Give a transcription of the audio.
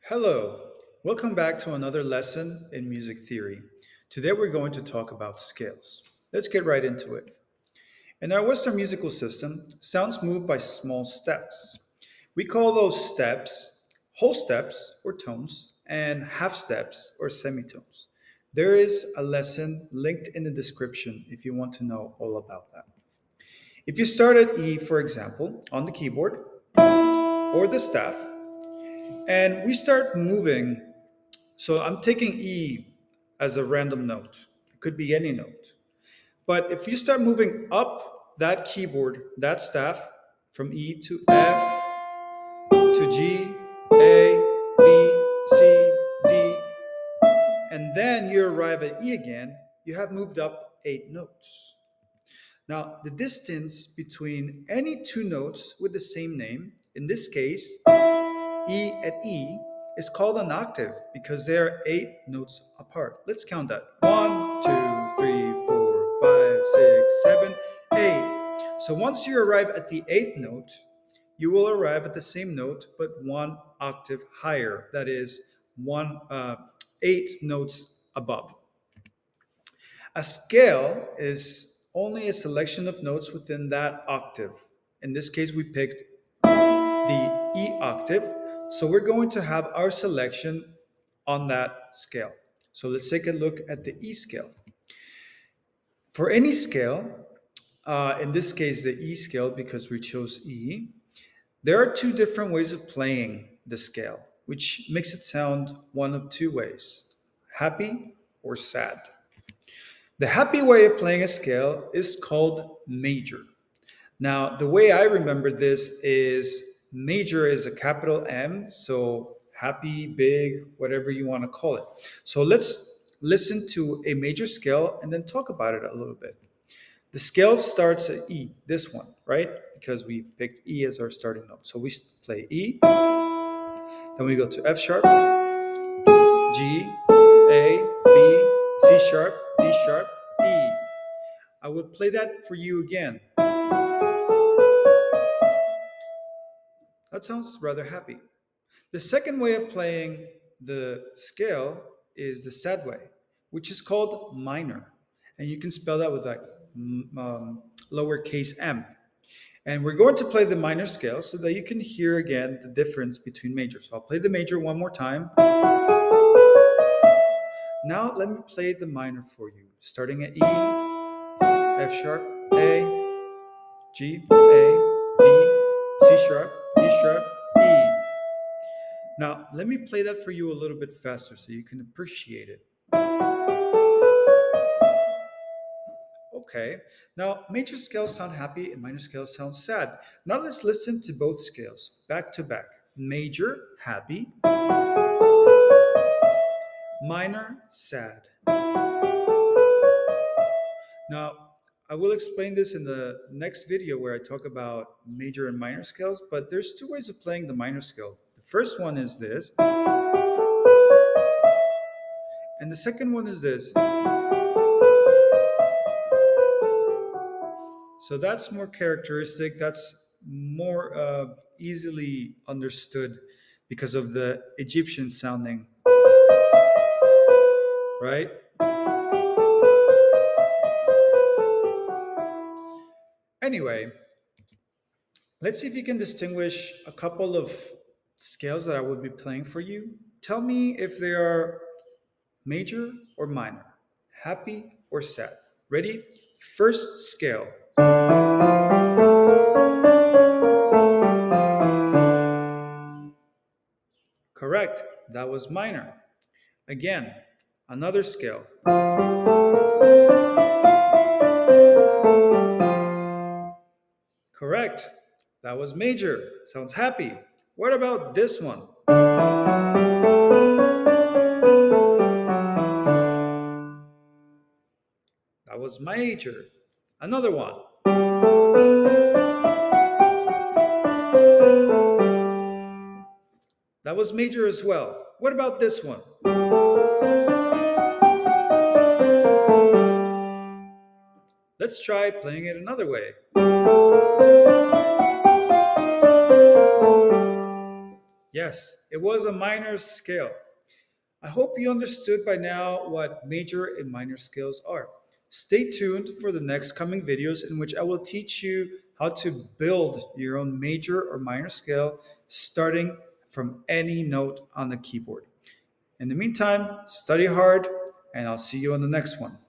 Hello, welcome back to another lesson in music theory. Today we're going to talk about scales. Let's get right into it. In our Western musical system, sounds move by small steps. We call those steps whole steps or tones and half steps or semitones. There is a lesson linked in the description if you want to know all about that. If you start at E, for example, on the keyboard or the staff, and we start moving. So I'm taking E as a random note. It could be any note. But if you start moving up that keyboard, that staff, from E to F to G, A, B, C, D, and then you arrive at E again, you have moved up 8 notes. Now, the distance between any two notes with the same name, in this case, E at E, is called an octave because they are 8 notes apart. Let's count that. 1, 2, 3, 4, 5, 6, 7, 8. So once you arrive at the eighth note, you will arrive at the same note but one octave higher. That is 8 notes above. A scale is only a selection of notes within that octave. In this case, we picked the E octave. So we're going to have our selection on that scale. So let's take a look at the E scale. For any scale, in this case the E scale because we chose E, there are two different ways of playing the scale, which makes it sound one of two ways: happy or sad. The happy way of playing a scale is called major. Now, the way I remember this is major is a capital M, so happy, big, whatever you want to call it. So let's listen to a major scale and then talk about it a little bit. The scale starts at E, this one, right? Because we picked E as our starting note. So we play E, then we go to F sharp, G, A, B, C sharp, D sharp, E. I will play that for you again. That sounds rather happy. The second way of playing the scale is the sad way, which is called minor. And you can spell that with like lowercase m. And we're going to play the minor scale so that you can hear again the difference between majors. So I'll play the major one more time. Now let me play the minor for you, starting at E, F sharp, A, G, A, B, C sharp, D sharp, E. Now, let me play that for you a little bit faster so you can appreciate it. Okay, now major scales sound happy and minor scales sound sad. Now let's listen to both scales back to back. Major, happy, minor, sad. Now, I will explain this in the next video where I talk about major and minor scales, but there's two ways of playing the minor scale. The first one is this, and the second one is this. So that's more characteristic, that's more easily understood because of the Egyptian sounding, right? Anyway, let's see if you can distinguish a couple of scales that I would be playing for you. Tell me if they are major or minor, happy or sad. Ready? First scale. Correct, that was minor. Again, another scale. Correct, that was major. Sounds happy. What about this one? That was major. Another one. That was major as well. What about this one? Let's try playing it another way. Yeah, Yes, it was a minor scale. I hope you understood by now what major and minor scales are. Stay tuned for the next coming videos in which I will teach you how to build your own major or minor scale starting from any note on the keyboard. In the meantime, study hard, and I'll see you on the next one.